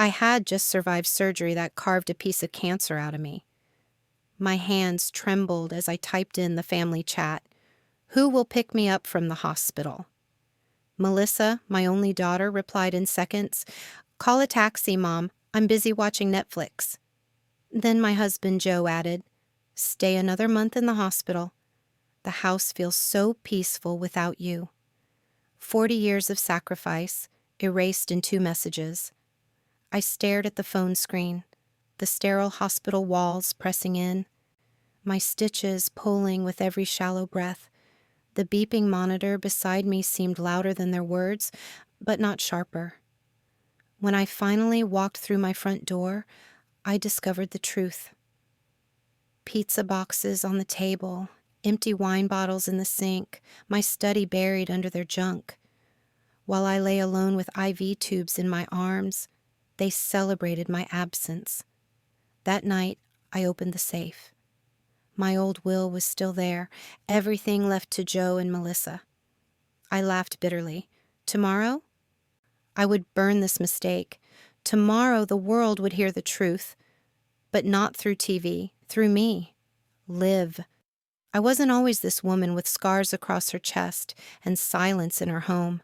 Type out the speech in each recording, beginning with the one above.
I had just survived surgery that carved a piece of cancer out of me. My hands trembled as I typed in the family chat. Who will pick me up from the hospital? Melissa, my only daughter, replied in seconds. Call a taxi, Mom. I'm busy watching Netflix. Then my husband Joe added, Stay another month in the hospital. The house feels so peaceful without you. 40 years of sacrifice, erased in 2 messages. I stared at the phone screen, the sterile hospital walls pressing in, my stitches pulling with every shallow breath. The beeping monitor beside me seemed louder than their words, but not sharper. When I finally walked through my front door, I discovered the truth. Pizza boxes on the table, empty wine bottles in the sink, my study buried under their junk. While I lay alone with IV tubes in my arms, they celebrated my absence. That night, I opened the safe. My old will was still there, everything left to Joe and Melissa. I laughed bitterly. Tomorrow, I would burn this mistake. Tomorrow, the world would hear the truth, but not through TV, through me. Live. I wasn't always this woman with scars across her chest and silence in her home.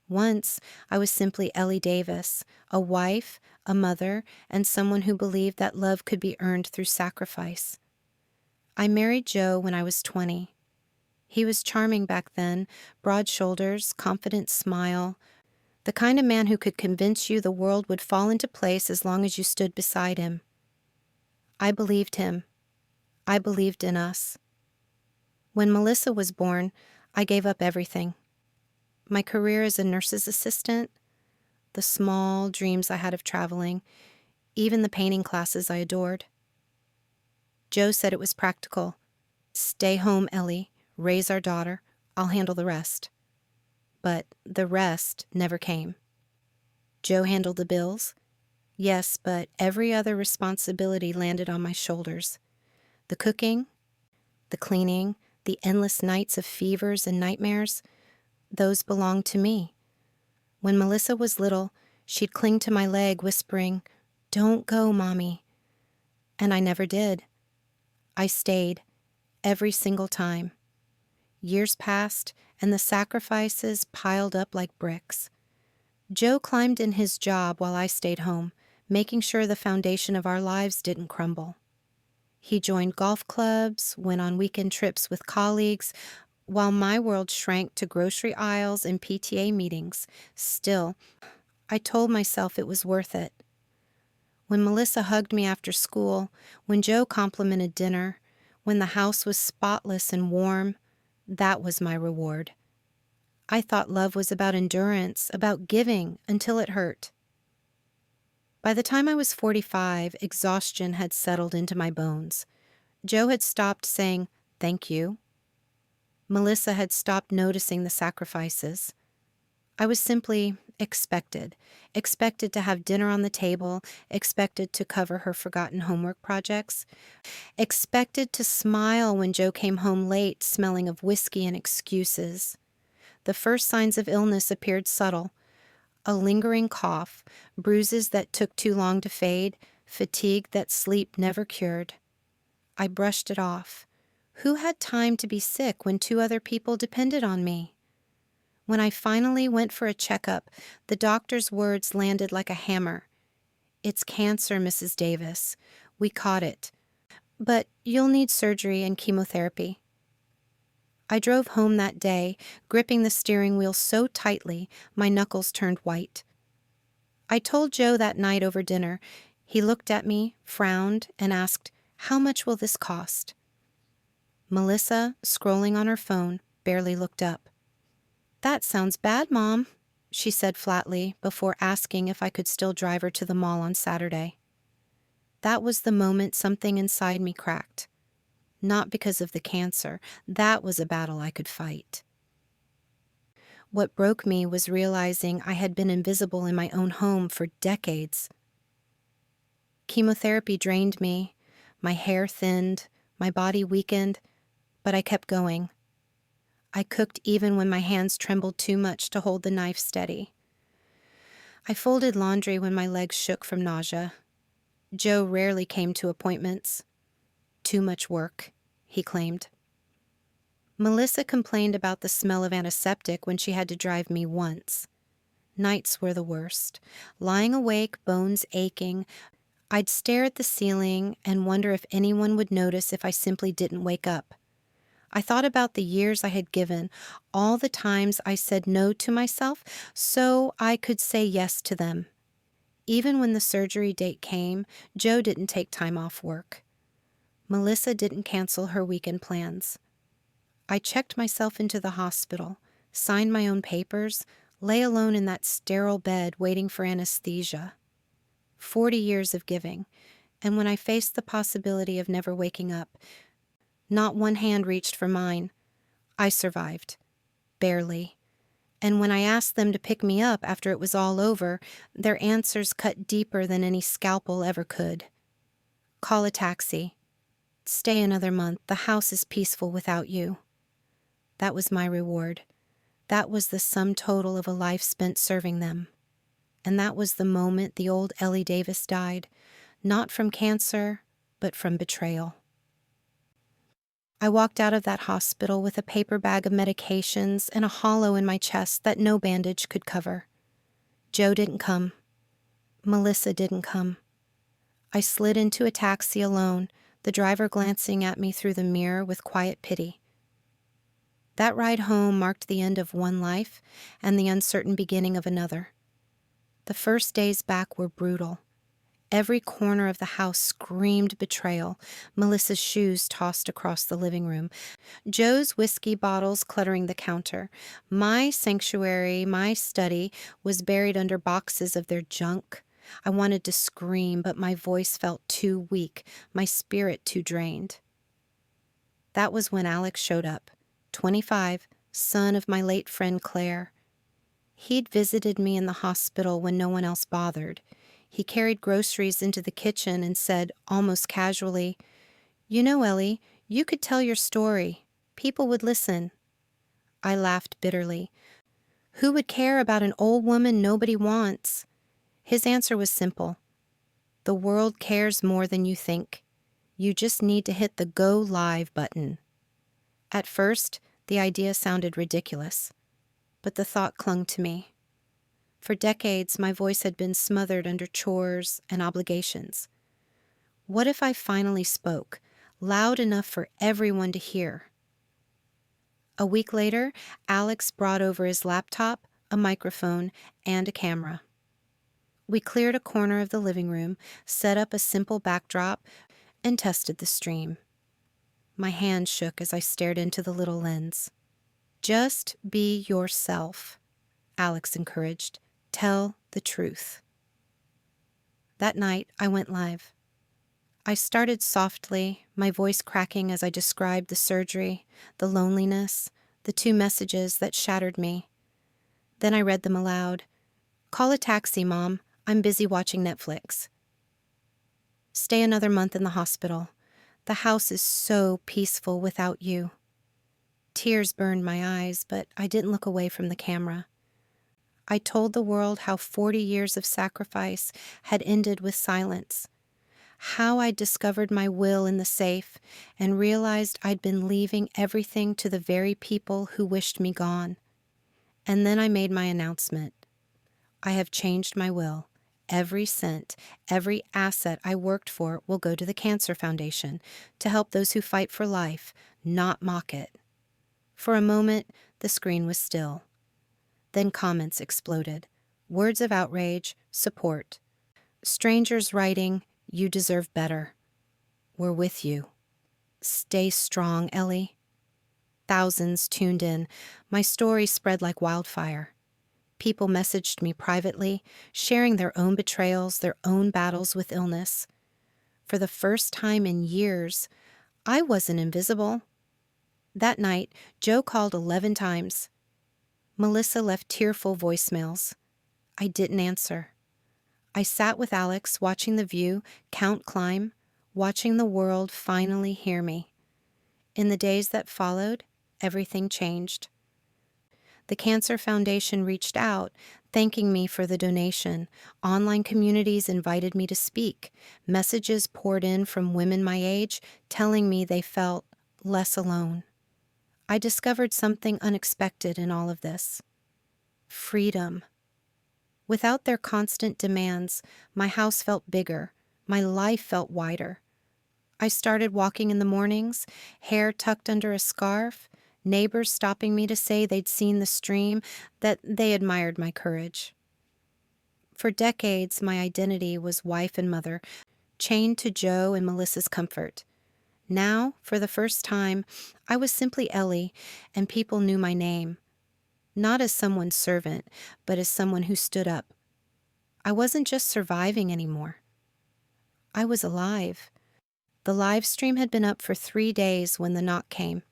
Once, I was simply Ellie Davis, a wife, a mother, and someone who believed that love could be earned through sacrifice. I married Joe when I was 20. He was charming back then, broad shoulders, confident smile, the kind of man who could convince you the world would fall into place as long as you stood beside him. I believed him. I believed in us. When Melissa was born, I gave up everything. My career as a nurse's assistant, the small dreams I had of traveling, even the painting classes I adored. Joe said it was practical. Stay home, Ellie. Raise our daughter. I'll handle the rest. But the rest never came. Joe handled the bills. Yes, but every other responsibility landed on my shoulders. The cooking, the cleaning, the endless nights of fevers and nightmares, those belonged to me. When Melissa was little, she'd cling to my leg, whispering, "Don't go, Mommy." And I never did. I stayed, every single time. Years passed, and the sacrifices piled up like bricks. Joe climbed in his job while I stayed home, making sure the foundation of our lives didn't crumble. He joined golf clubs, went on weekend trips with colleagues, while my world shrank to grocery aisles and PTA meetings. Still, I told myself it was worth it. When Melissa hugged me after school, when Joe complimented dinner, when the house was spotless and warm, that was my reward. I thought love was about endurance, about giving until it hurt. By the time I was 45, exhaustion had settled into my bones. Joe had stopped saying, "Thank you." Melissa had stopped noticing the sacrifices. I was simply expected to have dinner on the table, expected to cover her forgotten homework projects, expected to smile when Joe came home late, smelling of whiskey and excuses. The first signs of illness appeared subtle. A lingering cough, bruises that took too long to fade, fatigue that sleep never cured. I brushed it off. Who had time to be sick when 2 other people depended on me? When I finally went for a checkup, the doctor's words landed like a hammer. "It's cancer, Mrs. Davis. We caught it. But you'll need surgery and chemotherapy." I drove home that day, gripping the steering wheel so tightly my knuckles turned white. I told Joe that night over dinner. He looked at me, frowned, and asked, "How much will this cost?" Melissa, scrolling on her phone, barely looked up. "That sounds bad, Mom," she said flatly before asking if I could still drive her to the mall on Saturday. That was the moment something inside me cracked. Not because of the cancer. That was a battle I could fight. What broke me was realizing I had been invisible in my own home for decades. Chemotherapy drained me, my hair thinned, my body weakened, but I kept going. I cooked even when my hands trembled too much to hold the knife steady. I folded laundry when my legs shook from nausea. Joe rarely came to appointments. Too much work, he claimed. Melissa complained about the smell of antiseptic when she had to drive me once. Nights were the worst. Lying awake, bones aching, I'd stare at the ceiling and wonder if anyone would notice if I simply didn't wake up. I thought about the years I had given, all the times I said no to myself so I could say yes to them. Even when the surgery date came, Joe didn't take time off work. Melissa didn't cancel her weekend plans. I checked myself into the hospital, signed my own papers, lay alone in that sterile bed waiting for anesthesia. 40 years of giving, and when I faced the possibility of never waking up, not one hand reached for mine. I survived. Barely. And when I asked them to pick me up after it was all over, their answers cut deeper than any scalpel ever could. Call a taxi. Stay another month. The house is peaceful without you. That was my reward. That was the sum total of a life spent serving them. And that was the moment the old Ellie Davis died, not from cancer, but from betrayal. I walked out of that hospital with a paper bag of medications and a hollow in my chest that no bandage could cover. Joe didn't come. Melissa didn't come. I slid into a taxi alone, the driver glancing at me through the mirror with quiet pity. That ride home marked the end of one life and the uncertain beginning of another. The first days back were brutal. Every corner of the house screamed betrayal. Melissa's shoes tossed across the living room. Joe's whiskey bottles cluttering the counter. My sanctuary, my study, was buried under boxes of their junk. I wanted to scream, but my voice felt too weak, my spirit too drained. That was when Alex showed up, 25, son of my late friend Claire. He'd visited me in the hospital when no one else bothered. He carried groceries into the kitchen and said, almost casually, "You know, Ellie, you could tell your story. People would listen." I laughed bitterly. Who would care about an old woman nobody wants? His answer was simple. The world cares more than you think. You just need to hit the Go Live button. At first, the idea sounded ridiculous, but the thought clung to me. For decades, my voice had been smothered under chores and obligations. What if I finally spoke, loud enough for everyone to hear? A week later, Alex brought over his laptop, a microphone, and a camera. We cleared a corner of the living room, set up a simple backdrop, and tested the stream. My hand shook as I stared into the little lens. "Just be yourself," Alex encouraged. "Tell the truth." That night, I went live. I started softly, my voice cracking as I described the surgery, the loneliness, the 2 messages that shattered me. Then I read them aloud. "Call a taxi, Mom. I'm busy watching Netflix." "Stay another month in the hospital. The house is so peaceful without you." Tears burned my eyes, but I didn't look away from the camera. I told the world how 40 years of sacrifice had ended with silence, how I'd discovered my will in the safe and realized I'd been leaving everything to the very people who wished me gone. And then I made my announcement. I have changed my will. Every cent, every asset I worked for will go to the Cancer Foundation to help those who fight for life, not mock it. For a moment, the screen was still. Then comments exploded. Words of outrage, support. Strangers writing, "You deserve better. We're with you. Stay strong, Ellie." Thousands tuned in. My story spread like wildfire. People messaged me privately, sharing their own betrayals, their own battles with illness. For the first time in years, I wasn't invisible. That night, Joe called 11 times. Melissa left tearful voicemails. I didn't answer. I sat with Alex, watching the view count climb, watching the world finally hear me. In the days that followed, everything changed. The Cancer Foundation reached out, thanking me for the donation. Online communities invited me to speak. Messages poured in from women my age telling me they felt less alone. I discovered something unexpected in all of this: freedom. Without their constant demands, my house felt bigger, my life felt wider. I started walking in the mornings, hair tucked under a scarf, neighbors stopping me to say they'd seen the stream, that they admired my courage. For decades, my identity was wife and mother, chained to Joe and Melissa's comfort. Now, for the first time, I was simply Ellie, and people knew my name. Not as someone's servant, but as someone who stood up. I wasn't just surviving anymore. I was alive. The live stream had been up for 3 days when the knock came.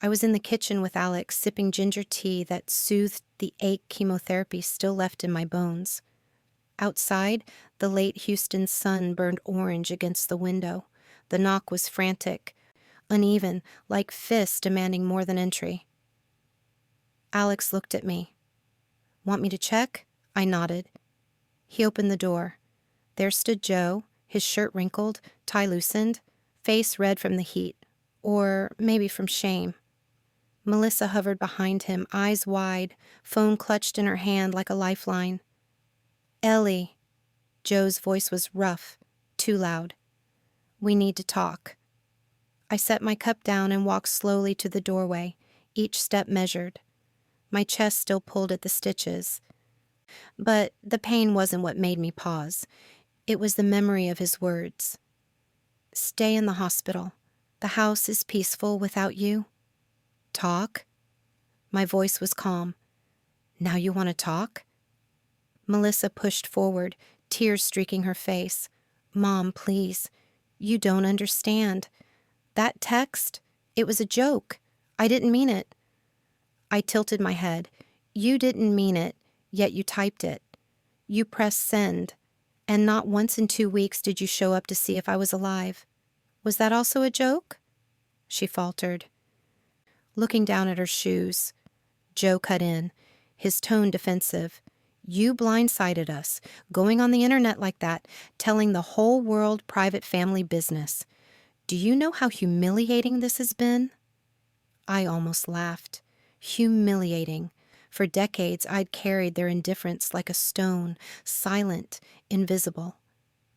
I was in the kitchen with Alex, sipping ginger tea that soothed the ache chemotherapy still left in my bones. Outside, the late Houston sun burned orange against the window. The knock was frantic, uneven, like fists demanding more than entry. Alex looked at me. "Want me to check?" I nodded. He opened the door. There stood Joe, his shirt wrinkled, tie loosened, face red from the heat, or maybe from shame. Melissa hovered behind him, eyes wide, phone clutched in her hand like a lifeline. "Ellie." Joe's voice was rough, too loud. "We need to talk." I set my cup down and walked slowly to the doorway, each step measured. My chest still pulled at the stitches. But the pain wasn't what made me pause. It was the memory of his words. "Stay in the hospital. The house is peaceful without you." "Talk?" My voice was calm. "Now you want to talk?" Melissa pushed forward, tears streaking her face. "Mom, please. You don't understand. That text, it was a joke. I didn't mean it." I tilted my head. "You didn't mean it, yet you typed it. You pressed send, and not once in 2 weeks did you show up to see if I was alive. Was that also a joke?" She faltered. Looking down at her shoes, Joe cut in, his tone defensive. "You blindsided us, going on the internet like that, telling the whole world private family business. Do you know how humiliating this has been?" I almost laughed. Humiliating. For decades, I'd carried their indifference like a stone, silent, invisible.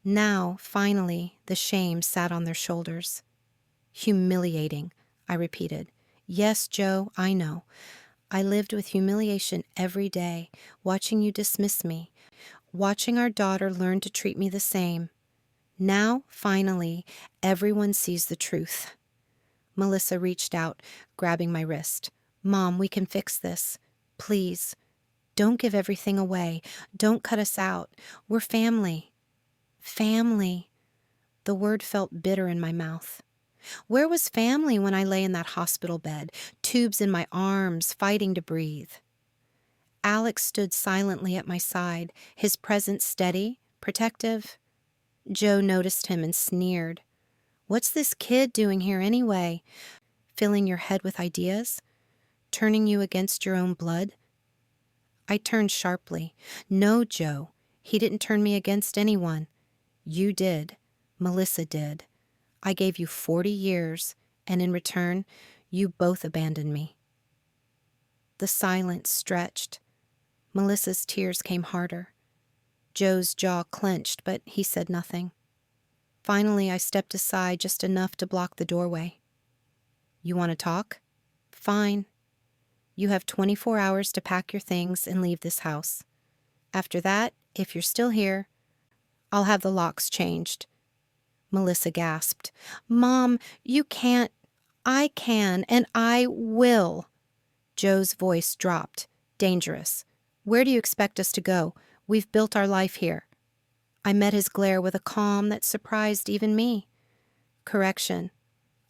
Now, finally, the shame sat on their shoulders. "Humiliating," I repeated. "Yes, Joe, I know. I lived with humiliation every day, watching you dismiss me, watching our daughter learn to treat me the same. Now, finally, everyone sees the truth." Melissa reached out, grabbing my wrist. "Mom, we can fix this. Please. Don't give everything away. Don't cut us out. We're family." Family. The word felt bitter in my mouth. Where was family when I lay in that hospital bed, tubes in my arms, fighting to breathe? Alex stood silently at my side, his presence steady, protective. Joe noticed him and sneered. "What's this kid doing here anyway? Filling your head with ideas? Turning you against your own blood?" I turned sharply. "No, Joe. He didn't turn me against anyone. You did. Melissa did. I gave you 40 years, and in return, you both abandoned me." The silence stretched. Melissa's tears came harder. Joe's jaw clenched, but he said nothing. Finally, I stepped aside just enough to block the doorway. "You want to talk? Fine. You have 24 hours to pack your things and leave this house. After that, if you're still here, I'll have the locks changed." Melissa gasped. "Mom, you can't." "I can, and I will." Joe's voice dropped. Dangerous. "Where do you expect us to go? We've built our life here." I met his glare with a calm that surprised even me. "Correction.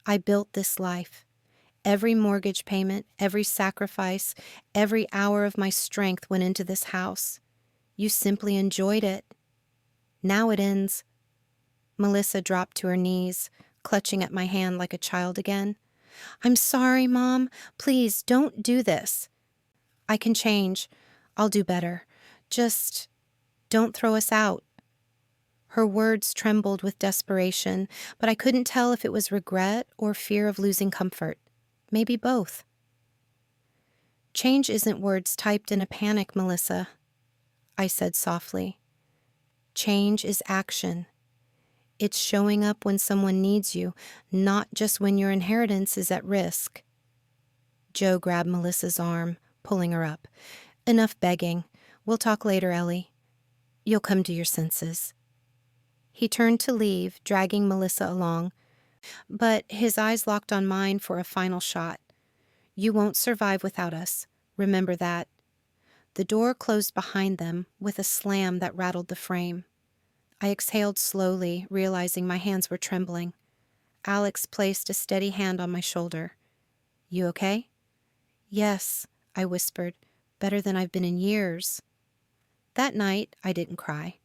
I built this life. Every mortgage payment, every sacrifice, every hour of my strength went into this house. You simply enjoyed it. Now it ends." Melissa dropped to her knees, clutching at my hand like a child again. "I'm sorry, Mom. Please don't do this." "I can change. I'll do better. Just don't throw us out." Her words trembled with desperation, but I couldn't tell if it was regret or fear of losing comfort. Maybe both. "Change isn't words typed in a panic, Melissa," I said softly. "Change is action. It's showing up when someone needs you, not just when your inheritance is at risk." Joe grabbed Melissa's arm, pulling her up. "Enough begging. We'll talk later, Ellie. You'll come to your senses." He turned to leave, dragging Melissa along, but his eyes locked on mine for a final shot. "You won't survive without us. Remember that." The door closed behind them with a slam that rattled the frame. I exhaled slowly, realizing my hands were trembling. Alex placed a steady hand on my shoulder. "You okay?" "Yes," I whispered. "Better than I've been in years." That night, I didn't cry.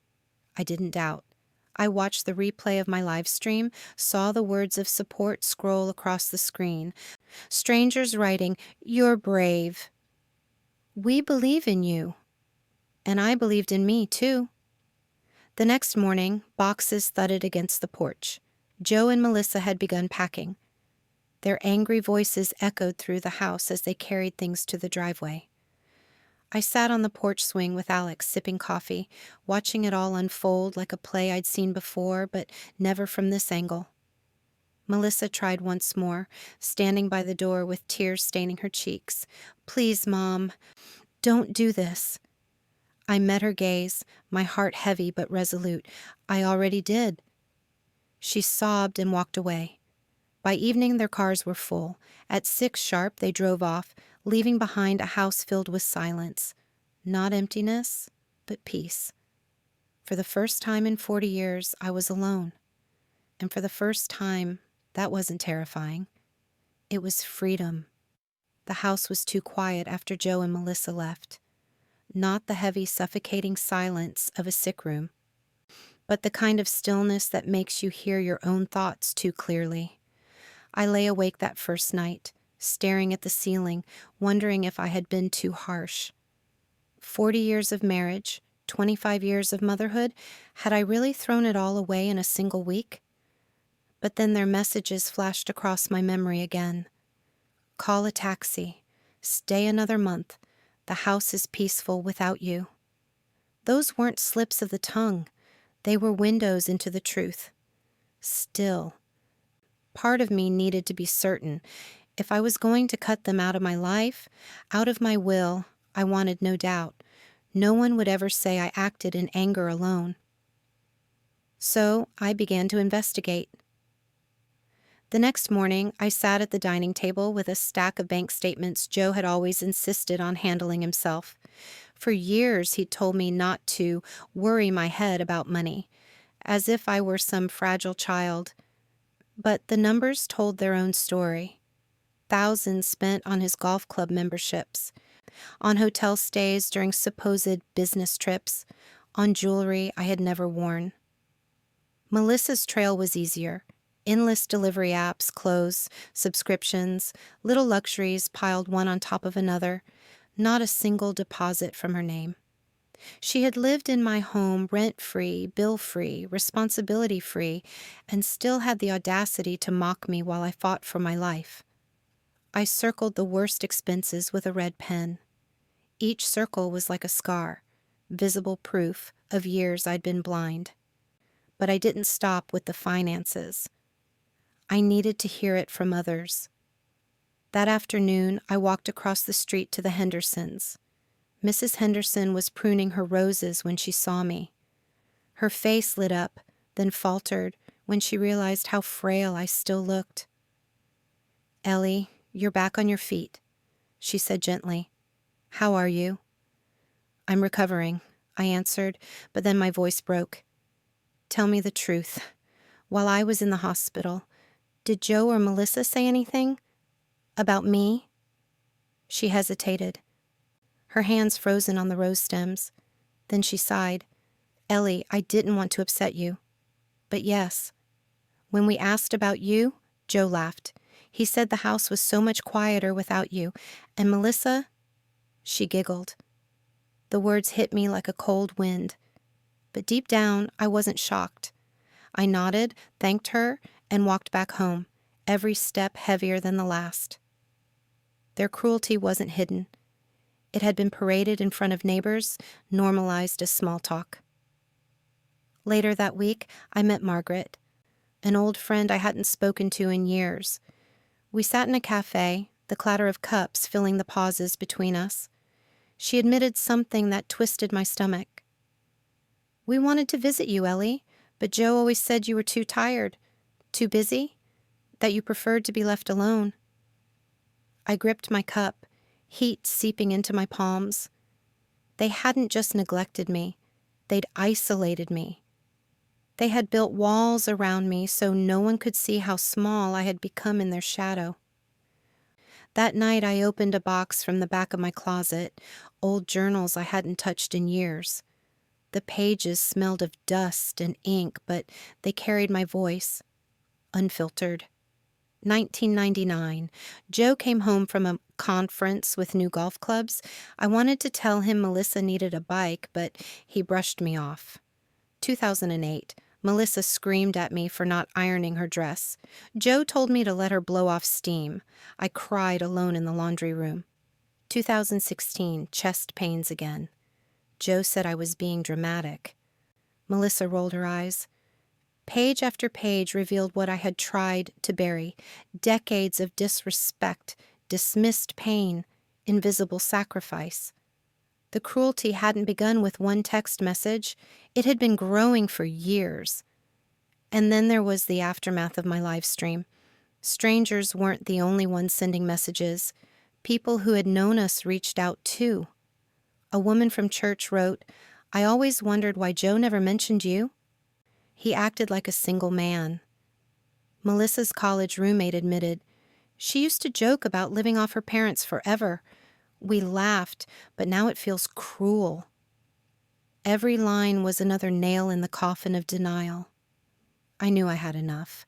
I didn't doubt. I watched the replay of my live stream, saw the words of support scroll across the screen. Strangers writing, "You're brave. We believe in you." And I believed in me, too. The next morning, boxes thudded against the porch. Joe and Melissa had begun packing. Their angry voices echoed through the house as they carried things to the driveway. I sat on the porch swing with Alex, sipping coffee, watching it all unfold like a play I'd seen before, but never from this angle. Melissa tried once more, standing by the door with tears staining her cheeks. "Please, Mom, don't do this." I met her gaze, my heart heavy but resolute. "I already did." She sobbed and walked away. By evening, their cars were full. At 6 sharp, they drove off, leaving behind a house filled with silence. Not emptiness, but peace. For the first time in 40 years, I was alone. And for the first time, that wasn't terrifying. It was freedom. The house was too quiet after Joe and Melissa left. Not the heavy, suffocating silence of a sick room, but the kind of stillness that makes you hear your own thoughts too clearly. I lay awake that first night, staring at the ceiling, wondering if I had been too harsh. 40 years of marriage, 25 years of motherhood, had I really thrown it all away in a single week? But then their messages flashed across my memory again. "Call a taxi. Stay another month. The house is peaceful without you." Those weren't slips of the tongue. They were windows into the truth. Still, part of me needed to be certain. If I was going to cut them out of my life, out of my will, I wanted no doubt. No one would ever say I acted in anger alone. So I began to investigate. The next morning, I sat at the dining table with a stack of bank statements Joe had always insisted on handling himself. For years, he'd told me not to worry my head about money, as if I were some fragile child. But the numbers told their own story. Thousands spent on his golf club memberships, on hotel stays during supposed business trips, on jewelry I had never worn. Melissa's trail was easier. Endless delivery apps, clothes, subscriptions, little luxuries piled one on top of another, not a single deposit from her name. She had lived in my home rent-free, bill-free, responsibility-free, and still had the audacity to mock me while I fought for my life. I circled the worst expenses with a red pen. Each circle was like a scar, visible proof of years I'd been blind. But I didn't stop with the finances. I needed to hear it from others. That afternoon, I walked across the street to the Hendersons. Mrs. Henderson was pruning her roses when she saw me. Her face lit up, then faltered when she realized how frail I still looked. "Ellie, you're back on your feet," she said gently. "How are you?" "I'm recovering," I answered, but then my voice broke. "Tell me the truth. While I was in the hospital, did Joe or Melissa say anything? About me?" She hesitated, her hands frozen on the rose stems. Then she sighed. "Ellie, I didn't want to upset you. But yes. When we asked about you, Joe laughed. He said the house was so much quieter without you. And Melissa," she giggled, The words hit me like a cold wind. But deep down, I wasn't shocked. I nodded, thanked her, and walked back home, every step heavier than the last. Their cruelty wasn't hidden. It had been paraded in front of neighbors, normalized as small talk. Later that week, I met Margaret, an old friend I hadn't spoken to in years. We sat in a cafe, the clatter of cups filling the pauses between us. She admitted something that twisted my stomach. "We wanted to visit you, Ellie, but Joe always said you were too tired, too busy, that you preferred to be left alone." I gripped my cup, heat seeping into my palms. They hadn't just neglected me, they'd isolated me. They had built walls around me so no one could see how small I had become in their shadow. That night I opened a box from the back of my closet, old journals I hadn't touched in years. The pages smelled of dust and ink, but they carried my voice, unfiltered. 1999. Joe came home from a conference with new golf clubs. I wanted to tell him Melissa needed a bike, but he brushed me off. 2008. Melissa screamed at me for not ironing her dress. Joe told me to let her blow off steam. I cried alone in the laundry room. 2016. Chest pains again. Joe said I was being dramatic. Melissa rolled her eyes. Page after page revealed what I had tried to bury. Decades of disrespect, dismissed pain, invisible sacrifice. The cruelty hadn't begun with one text message. It had been growing for years. And then there was the aftermath of my live stream. Strangers weren't the only ones sending messages. People who had known us reached out too. A woman from church wrote, "I always wondered why Joe never mentioned you." He acted like a single man. Melissa's college roommate admitted, "She used to joke about living off her parents forever. We laughed, but now it feels cruel." Every line was another nail in the coffin of denial. I knew I had enough,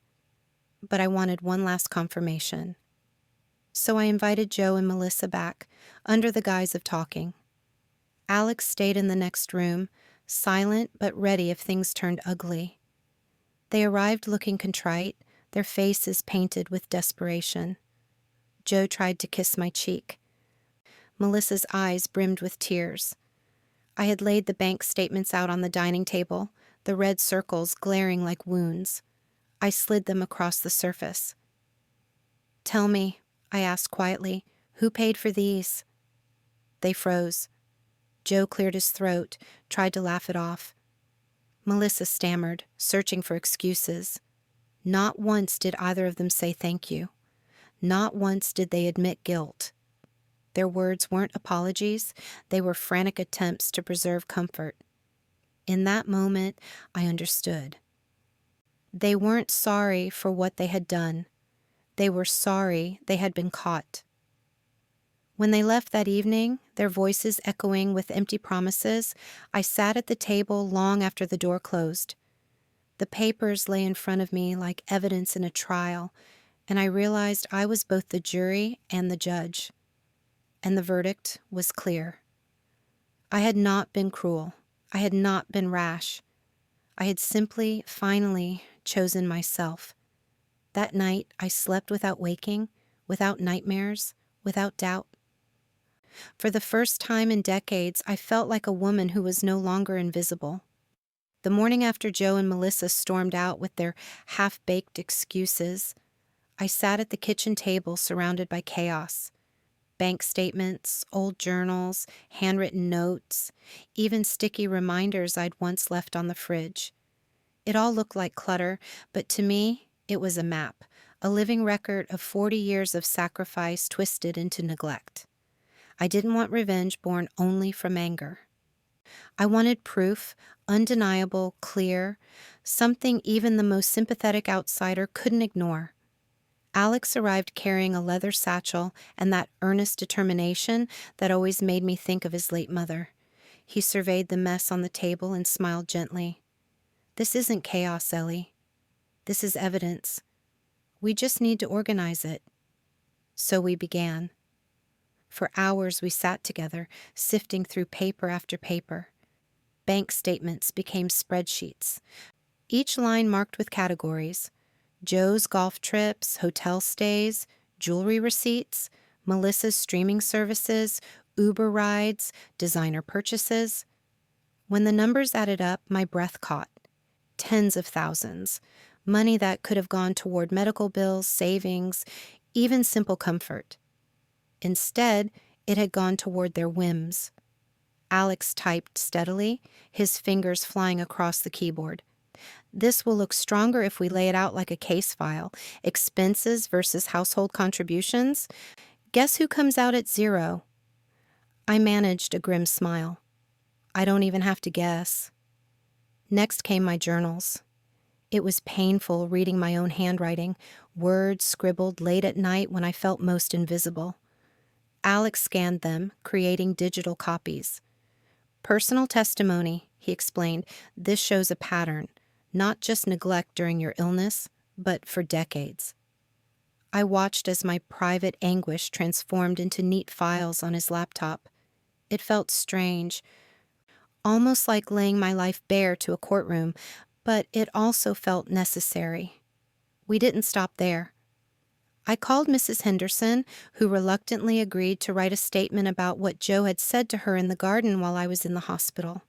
but I wanted one last confirmation. So I invited Joe and Melissa back, under the guise of talking. Alex stayed in the next room, silent but ready if things turned ugly. They arrived looking contrite, their faces painted with desperation. Joe tried to kiss my cheek. Melissa's eyes brimmed with tears. I had laid the bank statements out on the dining table, the red circles glaring like wounds. I slid them across the surface. "Tell me," I asked quietly, "who paid for these?" They froze. Joe cleared his throat, tried to laugh it off. Melissa stammered, searching for excuses. Not once did either of them say thank you. Not once did they admit guilt. Their words weren't apologies, they were frantic attempts to preserve comfort. In that moment, I understood. They weren't sorry for what they had done. They were sorry they had been caught. When they left that evening, their voices echoing with empty promises, I sat at the table long after the door closed. The papers lay in front of me like evidence in a trial, and I realized I was both the jury and the judge. And the verdict was clear. I had not been cruel. I had not been rash. I had simply, finally, chosen myself. That night, I slept without waking, without nightmares, without doubt. For the first time in decades, I felt like a woman who was no longer invisible. The morning after Joe and Melissa stormed out with their half-baked excuses, I sat at the kitchen table surrounded by chaos. Bank statements, old journals, handwritten notes, even sticky reminders I'd once left on the fridge. It all looked like clutter, but to me, it was a map, a living record of 40 years of sacrifice twisted into neglect. I didn't want revenge born only from anger. I wanted proof, undeniable, clear, something even the most sympathetic outsider couldn't ignore. Alex arrived carrying a leather satchel and that earnest determination that always made me think of his late mother. He surveyed the mess on the table and smiled gently. "This isn't chaos, Ellie. This is evidence. We just need to organize it." So we began. For hours we sat together, sifting through paper after paper. Bank statements became spreadsheets, each line marked with categories: Joe's golf trips, hotel stays, jewelry receipts, Melissa's streaming services, Uber rides, designer purchases. When the numbers added up, my breath caught. Tens of thousands. Money that could have gone toward medical bills, savings, even simple comfort. Instead, it had gone toward their whims. Alex typed steadily, his fingers flying across the keyboard. This will look stronger if we lay it out like a case file. Expenses versus household contributions. Guess who comes out at zero? I managed a grim smile. I don't even have to guess. Next came my journals. It was painful reading my own handwriting, words scribbled late at night when I felt most invisible. Alex scanned them, creating digital copies. Personal testimony, he explained. This shows a pattern, not just neglect during your illness, but for decades. I watched as my private anguish transformed into neat files on his laptop. It felt strange, almost like laying my life bare to a courtroom, but it also felt necessary. We didn't stop there. I called Mrs. Henderson, who reluctantly agreed to write a statement about what Joe had said to her in the garden while I was in the hospital.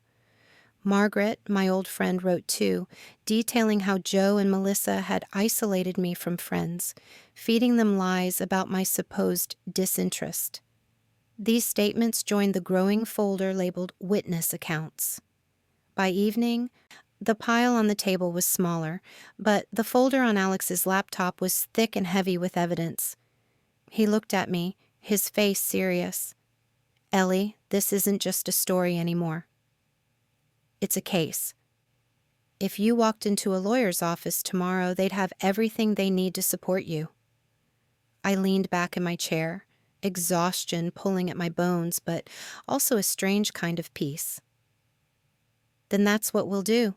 Margaret, my old friend, wrote too, detailing how Joe and Melissa had isolated me from friends, feeding them lies about my supposed disinterest. These statements joined the growing folder labeled Witness Accounts. By evening, the pile on the table was smaller, but the folder on Alex's laptop was thick and heavy with evidence. He looked at me, his face serious. Ellie, this isn't just a story anymore. It's a case. If you walked into a lawyer's office tomorrow, they'd have everything they need to support you. I leaned back in my chair, exhaustion pulling at my bones, but also a strange kind of peace. Then that's what we'll do.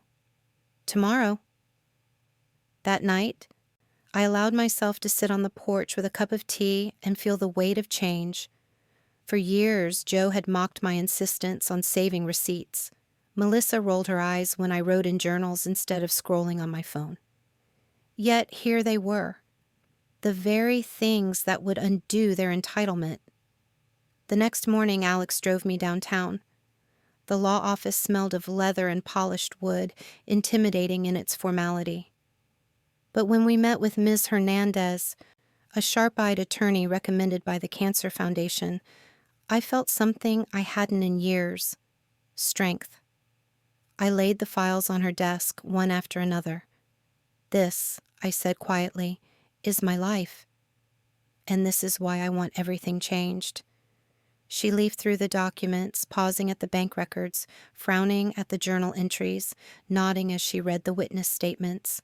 Tomorrow. That night, I allowed myself to sit on the porch with a cup of tea and feel the weight of change. For years, Joe had mocked my insistence on saving receipts. Melissa rolled her eyes when I wrote in journals instead of scrolling on my phone. Yet here they were, the very things that would undo their entitlement. The next morning, Alex drove me downtown. The law office smelled of leather and polished wood, intimidating in its formality. But when we met with Ms. Hernandez, a sharp-eyed attorney recommended by the Cancer Foundation, I felt something I hadn't in years: strength. I laid the files on her desk, one after another. This, I said quietly, is my life. And this is why I want everything changed. She leafed through the documents, pausing at the bank records, frowning at the journal entries, nodding as she read the witness statements.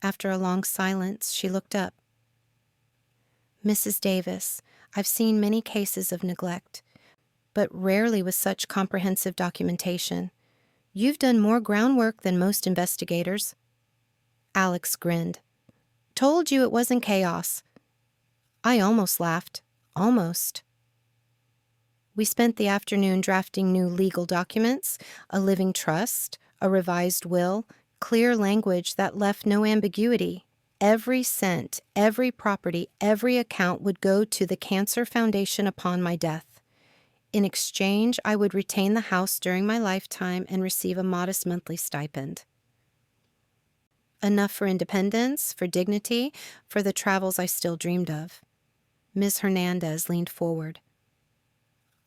After a long silence, she looked up. Mrs. Davis, I've seen many cases of neglect, but rarely with such comprehensive documentation. You've done more groundwork than most investigators. Alex grinned. Told you it wasn't chaos. I almost laughed. Almost. We spent the afternoon drafting new legal documents, a living trust, a revised will, clear language that left no ambiguity. Every cent, every property, every account would go to the Cancer Foundation upon my death. In exchange, I would retain the house during my lifetime and receive a modest monthly stipend. Enough for independence, for dignity, for the travels I still dreamed of. Ms. Hernandez leaned forward.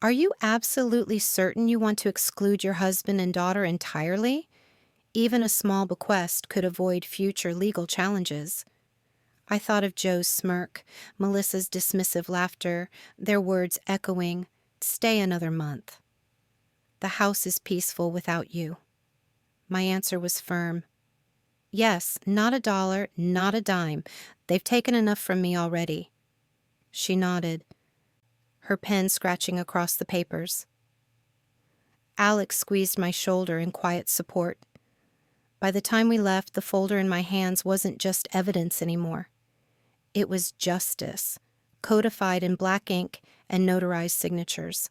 Are you absolutely certain you want to exclude your husband and daughter entirely? Even a small bequest could avoid future legal challenges. I thought of Joe's smirk, Melissa's dismissive laughter, their words echoing, "Stay another month." The house is peaceful without you. My answer was firm. Yes, not a dollar, not a dime. They've taken enough from me already. She nodded, her pen scratching across the papers. Alex squeezed my shoulder in quiet support. By the time we left, the folder in my hands wasn't just evidence anymore. It was justice, codified in black ink and notarized signatures.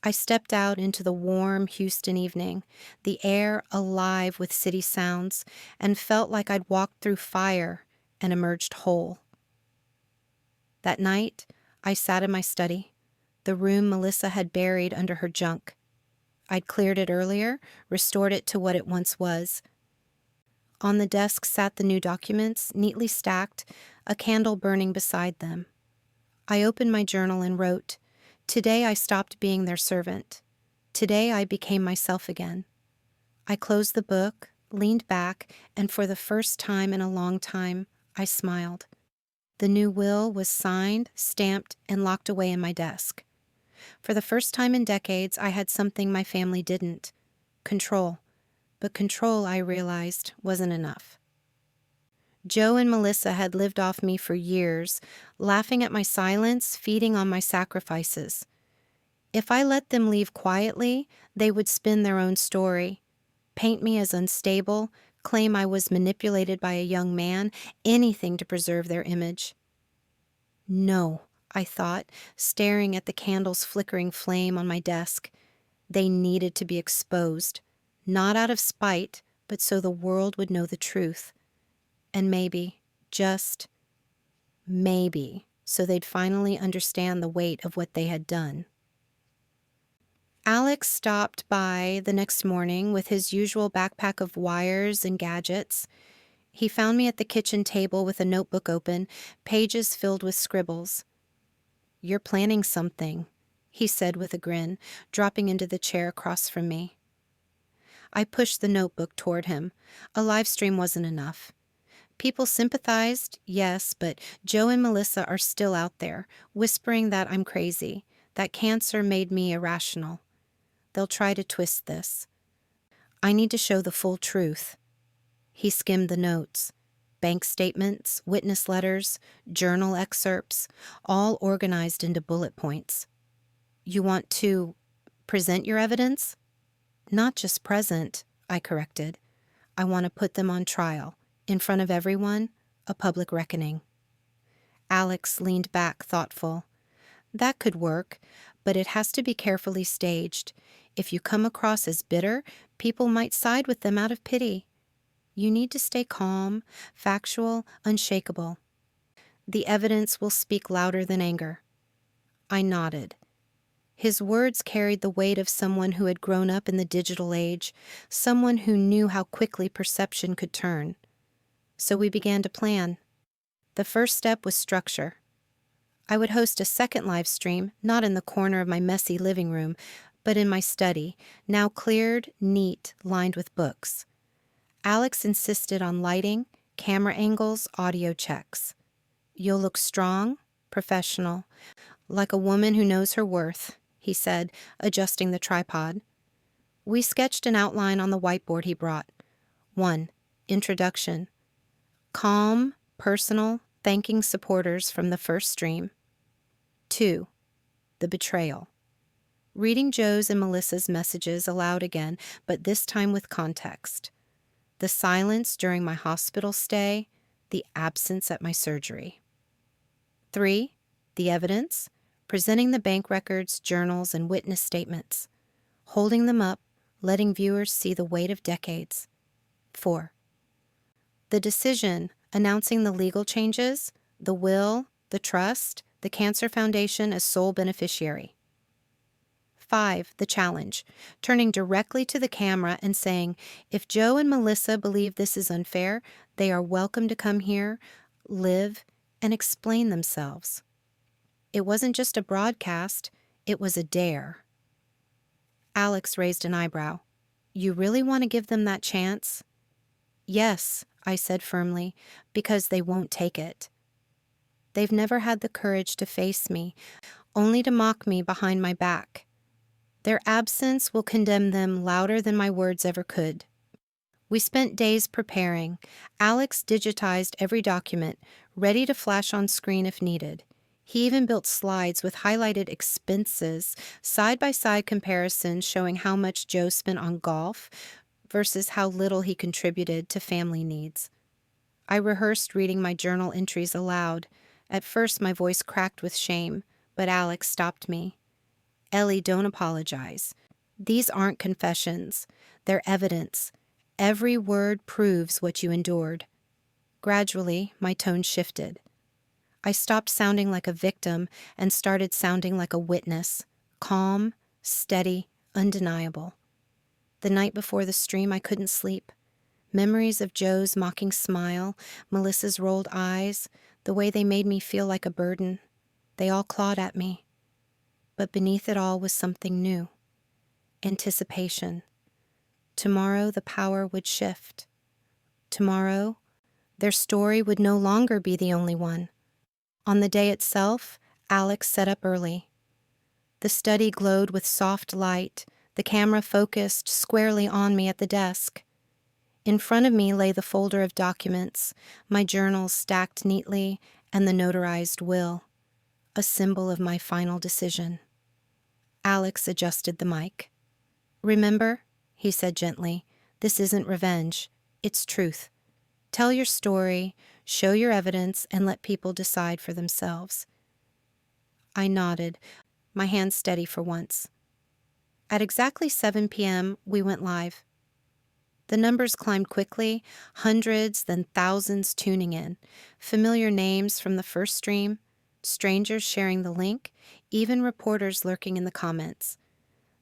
I stepped out into the warm Houston evening, the air alive with city sounds, and felt like I'd walked through fire and emerged whole. That night, I sat in my study, the room Melissa had buried under her junk. I'd cleared it earlier, restored it to what it once was. On the desk sat the new documents, neatly stacked, a candle burning beside them. I opened my journal and wrote, "Today I stopped being their servant. Today I became myself again." I closed the book, leaned back, and for the first time in a long time, I smiled. The new will was signed, stamped, and locked away in my desk. For the first time in decades, I had something my family didn't: control. But control, I realized, wasn't enough. Joe and Melissa had lived off me for years, laughing at my silence, feeding on my sacrifices. If I let them leave quietly, they would spin their own story, paint me as unstable, claim I was manipulated by a young man, anything to preserve their image. No, I thought, staring at the candle's flickering flame on my desk. They needed to be exposed, not out of spite, but so the world would know the truth. And maybe, just maybe, so they'd finally understand the weight of what they had done. Alex stopped by the next morning with his usual backpack of wires and gadgets. He found me at the kitchen table with a notebook open, pages filled with scribbles. "You're planning something," he said with a grin, dropping into the chair across from me. I pushed the notebook toward him. A live stream wasn't enough. People sympathized, yes, but Joe and Melissa are still out there, whispering that I'm crazy, that cancer made me irrational. They'll try to twist this. I need to show the full truth. He skimmed the notes. Bank statements, witness letters, journal excerpts, all organized into bullet points. "You want to present your evidence?" "Not just present," I corrected. "I want to put them on trial, in front of everyone, a public reckoning." Alex leaned back, thoughtful. "That could work, but it has to be carefully staged. If you come across as bitter, people might side with them out of pity. You need to stay calm, factual, unshakable. The evidence will speak louder than anger." I nodded. His words carried the weight of someone who had grown up in the digital age, someone who knew how quickly perception could turn. So we began to plan. The first step was structure. I would host a second live stream, not in the corner of my messy living room, but in my study, now cleared, neat, lined with books. Alex insisted on lighting, camera angles, audio checks. "You'll look strong, professional, like a woman who knows her worth," he said, adjusting the tripod. We sketched an outline on the whiteboard he brought. 1. Introduction. Calm, personal, thanking supporters from the first stream. 2. The betrayal. Reading Joe's and Melissa's messages aloud again, but this time with context. The silence during my hospital stay, the absence at my surgery. 3. The evidence, presenting the bank records, journals, and witness statements. Holding them up, letting viewers see the weight of decades. 4. The decision, announcing the legal changes, the will, the trust, the Cancer Foundation as sole beneficiary. 5. The challenge, turning directly to the camera and saying, "If Joe and Melissa believe this is unfair, they are welcome to come here, live, and explain themselves." It wasn't just a broadcast, it was a dare. Alex raised an eyebrow. "You really want to give them that chance?" "Yes," I said firmly, "because they won't take it. They've never had the courage to face me, only to mock me behind my back. Their absence will condemn them louder than my words ever could." We spent days preparing. Alex digitized every document, ready to flash on screen if needed. He even built slides with highlighted expenses, side-by-side comparisons showing how much Joe spent on golf versus how little he contributed to family needs. I rehearsed reading my journal entries aloud. At first, my voice cracked with shame, But Alex stopped me. Ellie, don't apologize. These aren't confessions. They're evidence. Every word proves what you endured. Gradually, my tone shifted. I stopped sounding like a victim and started sounding like a witness. Calm, steady, undeniable. The night before the stream, I couldn't sleep. Memories of Joe's mocking smile, Melissa's rolled eyes, the way they made me feel like a burden. They all clawed at me. But beneath it all was something new. Anticipation. Tomorrow the power would shift. Tomorrow, their story would no longer be the only one. On the day itself, Alex sat up early. The study glowed with soft light, the camera focused squarely on me at the desk. In front of me lay the folder of documents, my journals stacked neatly, and the notarized will, a symbol of my final decision. Alex adjusted the mic. "Remember," he said gently, "this isn't revenge. It's truth. Tell your story, show your evidence, and let people decide for themselves." I nodded, my hands steady for once. At exactly 7 p.m., we went live. The numbers climbed quickly, hundreds, then thousands tuning in. Familiar names from the first stream, strangers sharing the link, even reporters lurking in the comments.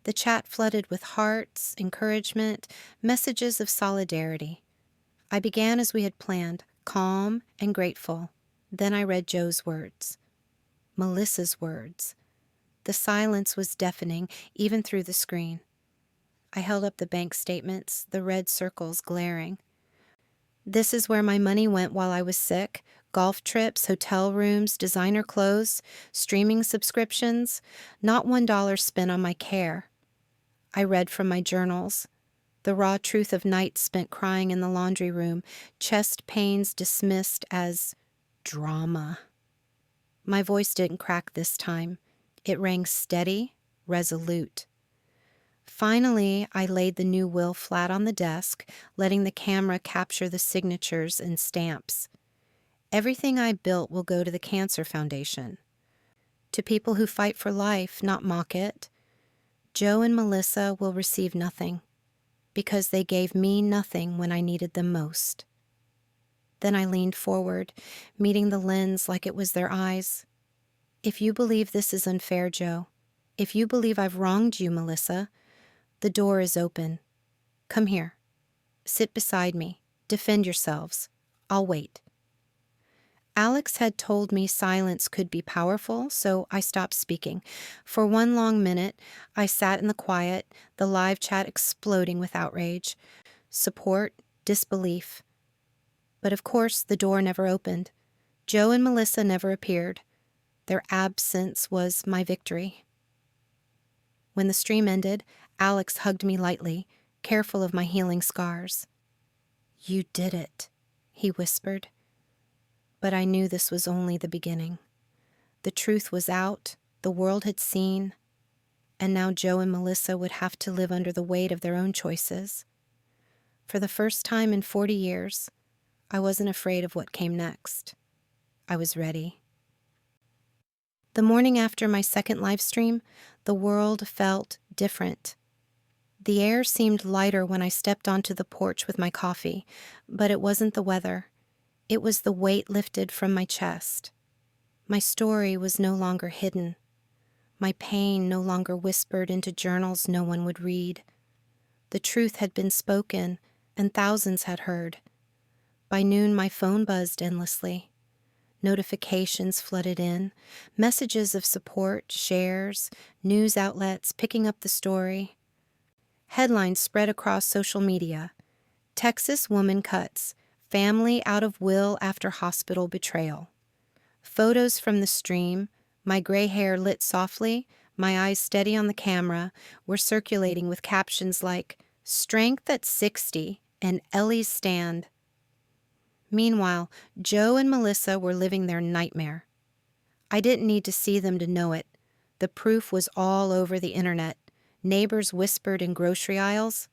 The chat flooded with hearts, encouragement, messages of solidarity. I began as we had planned, calm and grateful. Then I read Joe's words. Melissa's words. The silence was deafening, even through the screen. I held up the bank statements, the red circles glaring. "This is where my money went while I was sick. Golf trips, hotel rooms, designer clothes, streaming subscriptions. Not $1 spent on my care." I read from my journals. The raw truth of nights spent crying in the laundry room, chest pains dismissed as drama. My voice didn't crack this time. It rang steady, resolute. Finally, I laid the new will flat on the desk, letting the camera capture the signatures and stamps. Everything I built will go to the Cancer Foundation. To people who fight for life, not mock it. Joe and Melissa will receive nothing, because they gave me nothing when I needed them most. Then I leaned forward, meeting the lens like it was their eyes. "If you believe this is unfair, Joe, if you believe I've wronged you, Melissa, the door is open. Come here. Sit beside me. Defend yourselves. I'll wait." Alex had told me silence could be powerful, so I stopped speaking. For one long minute, I sat in the quiet, the live chat exploding with outrage, support, disbelief. But of course, the door never opened. Joe and Melissa never appeared. Their absence was my victory. When the stream ended, Alex hugged me lightly, careful of my healing scars. "You did it," he whispered. But I knew this was only the beginning. The truth was out, the world had seen, and now Joe and Melissa would have to live under the weight of their own choices. For the first time in 40 years, I wasn't afraid of what came next. I was ready. The morning after my second live stream, the world felt different. The air seemed lighter when I stepped onto the porch with my coffee, but it wasn't the weather. It was the weight lifted from my chest. My story was no longer hidden. My pain no longer whispered into journals no one would read. The truth had been spoken, and thousands had heard. By noon, my phone buzzed endlessly. Notifications flooded in, messages of support, shares, news outlets picking up the story. Headlines spread across social media. Texas woman cuts. Family out of will after hospital betrayal. Photos from the stream, my gray hair lit softly, my eyes steady on the camera, were circulating with captions like, "Strength at 60" and "Ellie's stand." Meanwhile, Joe and Melissa were living their nightmare. I didn't need to see them to know it. The proof was all over the internet. Neighbors whispered in grocery aisles.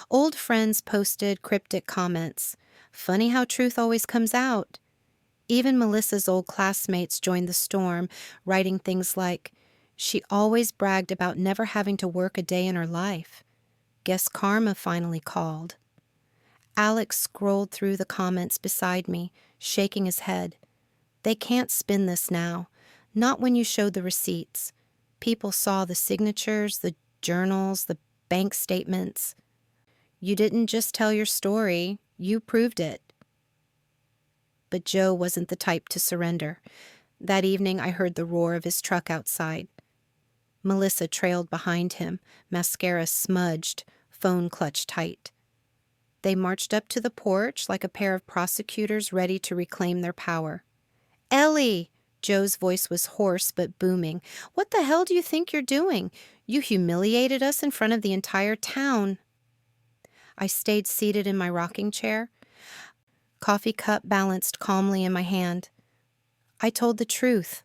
Old friends posted cryptic comments. "Funny how truth always comes out." Even Melissa's old classmates joined the storm, writing things like, "She always bragged about never having to work a day in her life. Guess karma finally called." Alex scrolled through the comments beside me, shaking his head. "They can't spin this now. Not when you showed the receipts. People saw the signatures, the journals, the bank statements. You didn't just tell your story, you proved it." But Joe wasn't the type to surrender. That evening I heard the roar of his truck outside. Melissa trailed behind him, mascara smudged, phone clutched tight. They marched up to the porch like a pair of prosecutors ready to reclaim their power. "Ellie!" Joe's voice was hoarse but booming. "What the hell do you think you're doing? You humiliated us in front of the entire town." I stayed seated in my rocking chair, coffee cup balanced calmly in my hand. I told the truth.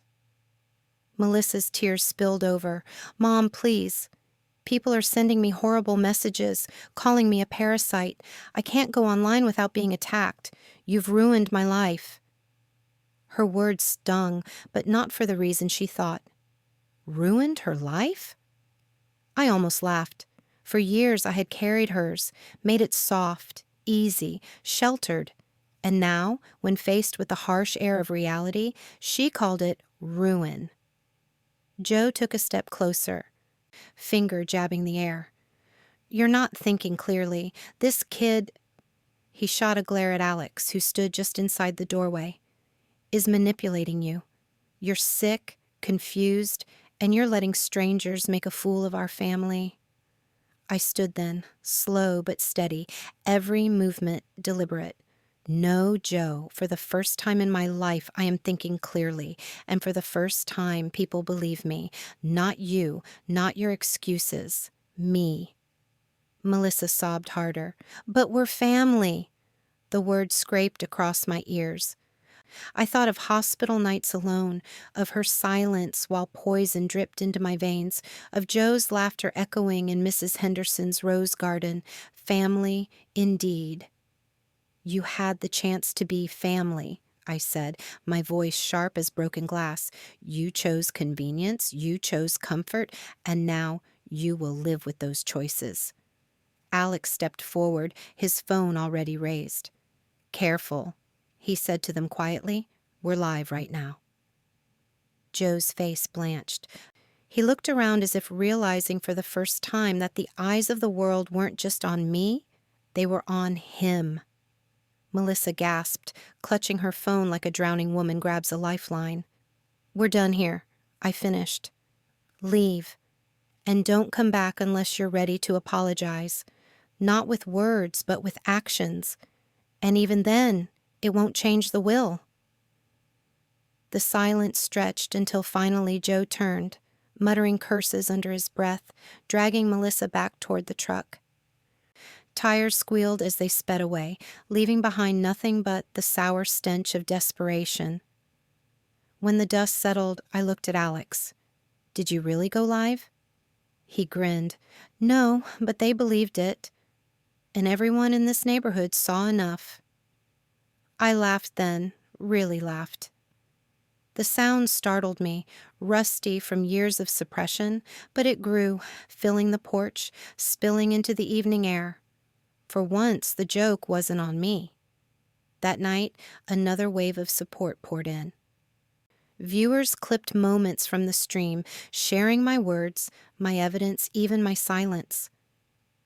Melissa's tears spilled over. "Mom, please. People are sending me horrible messages, calling me a parasite. I can't go online without being attacked. You've ruined my life." Her words stung, but not for the reason she thought. Ruined her life? I almost laughed. For years I had carried hers, made it soft, easy, sheltered. And now, when faced with the harsh air of reality, she called it ruin. Joe took a step closer, finger jabbing the air. "You're not thinking clearly. This kid," he shot a glare at Alex, who stood just inside the doorway, "is manipulating you. You're sick, confused, and you're letting strangers make a fool of our family." I stood then, slow but steady, every movement deliberate. "No, Joe, for the first time in my life I am thinking clearly, and for the first time people believe me. Not you, not your excuses. Me." Melissa sobbed harder. "But we're family." The words scraped across my ears. I thought of hospital nights alone, of her silence while poison dripped into my veins, of Joe's laughter echoing in Mrs. Henderson's rose garden. Family, indeed. "You had the chance to be family," I said, my voice sharp as broken glass. "You chose convenience, you chose comfort, and now you will live with those choices." Alex stepped forward, his phone already raised. "Careful," he said to them quietly. "We're live right now." Joe's face blanched. He looked around as if realizing for the first time that the eyes of the world weren't just on me, they were on him. Melissa gasped, clutching her phone like a drowning woman grabs a lifeline. "We're done here," I finished. "Leave. And don't come back unless you're ready to apologize. Not with words, but with actions. And even then, it won't change the will." The silence stretched until finally Joe turned, muttering curses under his breath, dragging Melissa back toward the truck. Tires squealed as they sped away, leaving behind nothing but the sour stench of desperation. When the dust settled, I looked at Alex. "Did you really go live?" He grinned. "No, but they believed it. And everyone in this neighborhood saw enough." I laughed then, really laughed. The sound startled me, rusty from years of suppression, but it grew, filling the porch, spilling into the evening air. For once, the joke wasn't on me. That night, another wave of support poured in. Viewers clipped moments from the stream, sharing my words, my evidence, even my silence.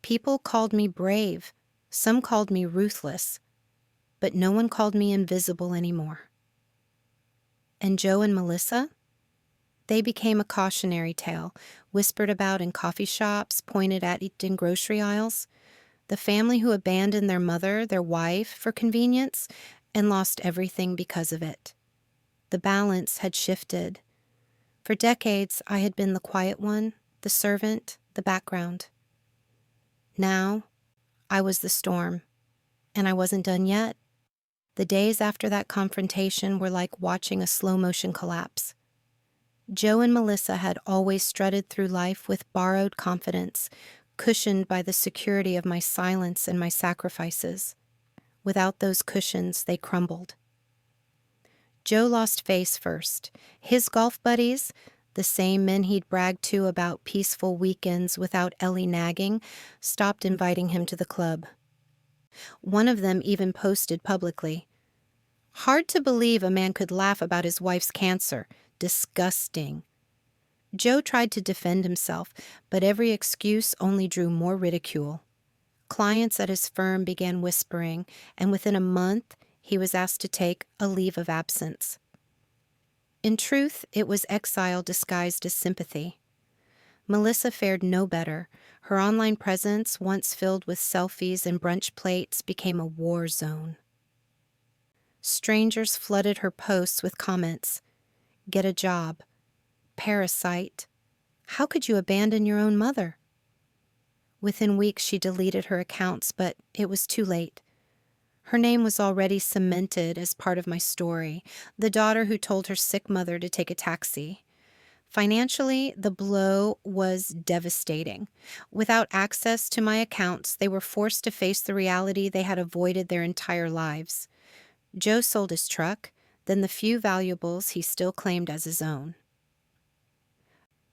People called me brave. Some called me ruthless. But no one called me invisible anymore. And Joe and Melissa? They became a cautionary tale, whispered about in coffee shops, pointed at in grocery aisles. The family who abandoned their mother, their wife, for convenience, and lost everything because of it. The balance had shifted. For decades, I had been the quiet one, the servant, the background. Now, I was the storm, and I wasn't done yet. The days after that confrontation were like watching a slow-motion collapse. Joe and Melissa had always strutted through life with borrowed confidence, cushioned by the security of my silence and my sacrifices. Without those cushions, they crumbled. Joe lost face first. His golf buddies, the same men he'd bragged to about peaceful weekends without Ellie nagging, stopped inviting him to the club. One of them even posted publicly, "Hard to believe a man could laugh about his wife's cancer. Disgusting." Joe tried to defend himself, but every excuse only drew more ridicule. Clients at his firm began whispering, and within a month, he was asked to take a leave of absence. In truth, it was exile disguised as sympathy. Melissa fared no better. Her online presence, once filled with selfies and brunch plates, became a war zone. Strangers flooded her posts with comments. "Get a job. Parasite. How could you abandon your own mother?" Within weeks, she deleted her accounts, but it was too late. Her name was already cemented as part of my story, the daughter who told her sick mother to take a taxi. Financially, the blow was devastating. Without access to my accounts, they were forced to face the reality they had avoided their entire lives. Joe sold his truck, then the few valuables he still claimed as his own.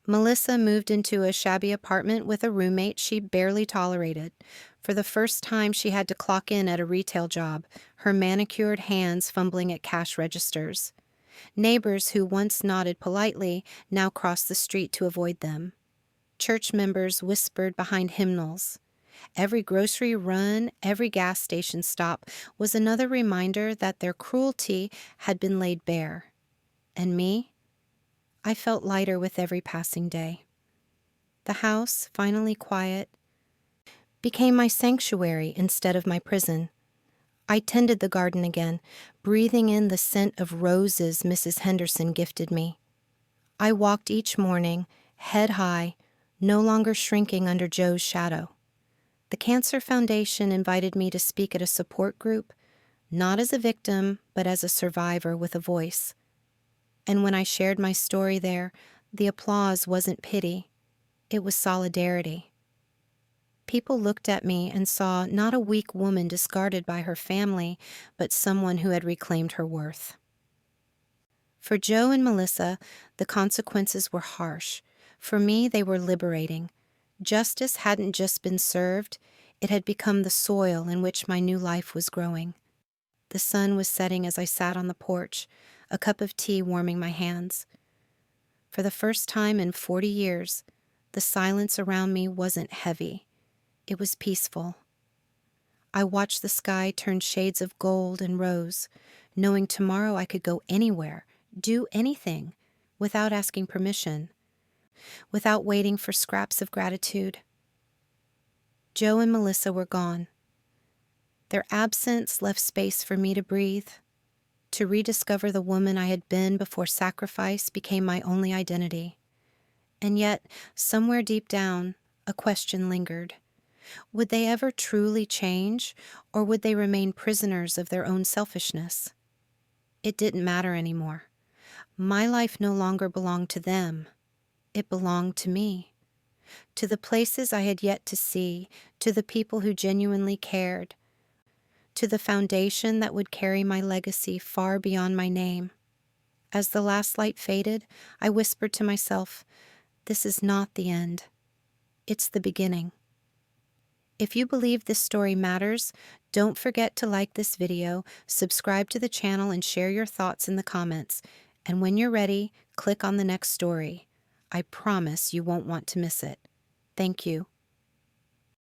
Melissa moved into a shabby apartment with a roommate she barely tolerated. For the first time, she had to clock in at a retail job, her manicured hands fumbling at cash registers. Neighbors who once nodded politely now crossed the street to avoid them. Church members whispered behind hymnals. Every grocery run, every gas station stop was another reminder that their cruelty had been laid bare. And me? I felt lighter with every passing day. The house, finally quiet, became my sanctuary instead of my prison. I tended the garden again, breathing in the scent of roses Mrs. Henderson gifted me. I walked each morning, head high, no longer shrinking under Joe's shadow. The Cancer Foundation invited me to speak at a support group, not as a victim, but as a survivor with a voice. And when I shared my story there, the applause wasn't pity. It was solidarity. People looked at me and saw not a weak woman discarded by her family, but someone who had reclaimed her worth. For Joe and Melissa, the consequences were harsh. For me, they were liberating. Justice hadn't just been served, it had become the soil in which my new life was growing. The sun was setting as I sat on the porch, a cup of tea warming my hands. For the first time in 40 years, the silence around me wasn't heavy. It was peaceful. I watched the sky turn shades of gold and rose, knowing tomorrow I could go anywhere, do anything, without asking permission, without waiting for scraps of gratitude. Joe and Melissa were gone. Their absence left space for me to breathe, to rediscover the woman I had been before sacrifice became my only identity. And yet, somewhere deep down, a question lingered. Would they ever truly change, or would they remain prisoners of their own selfishness? It didn't matter anymore. My life no longer belonged to them. It belonged to me. To the places I had yet to see, to the people who genuinely cared, to the foundation that would carry my legacy far beyond my name. As the last light faded, I whispered to myself, "This is not the end. It's the beginning." If you believe this story matters, don't forget to like this video, subscribe to the channel, and share your thoughts in the comments. And when you're ready, click on the next story. I promise you won't want to miss it. Thank you.